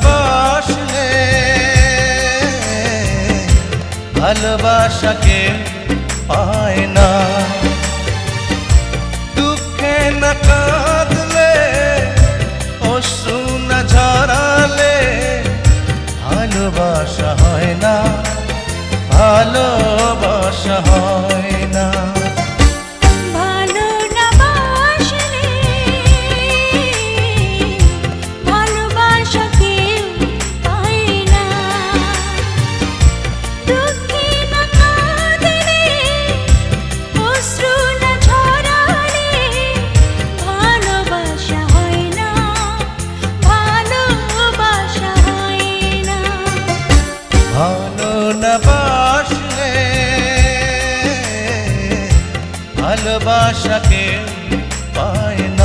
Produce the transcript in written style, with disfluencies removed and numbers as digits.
বাসলে ভালোবাসাকে পায় না। দুঃখে না কাঁদলে অশ্রু না ঝরালে ভালোবাসা হয় না, ভালোবাসা হয় না। ভালো না বাসলে ভালোবাসাকে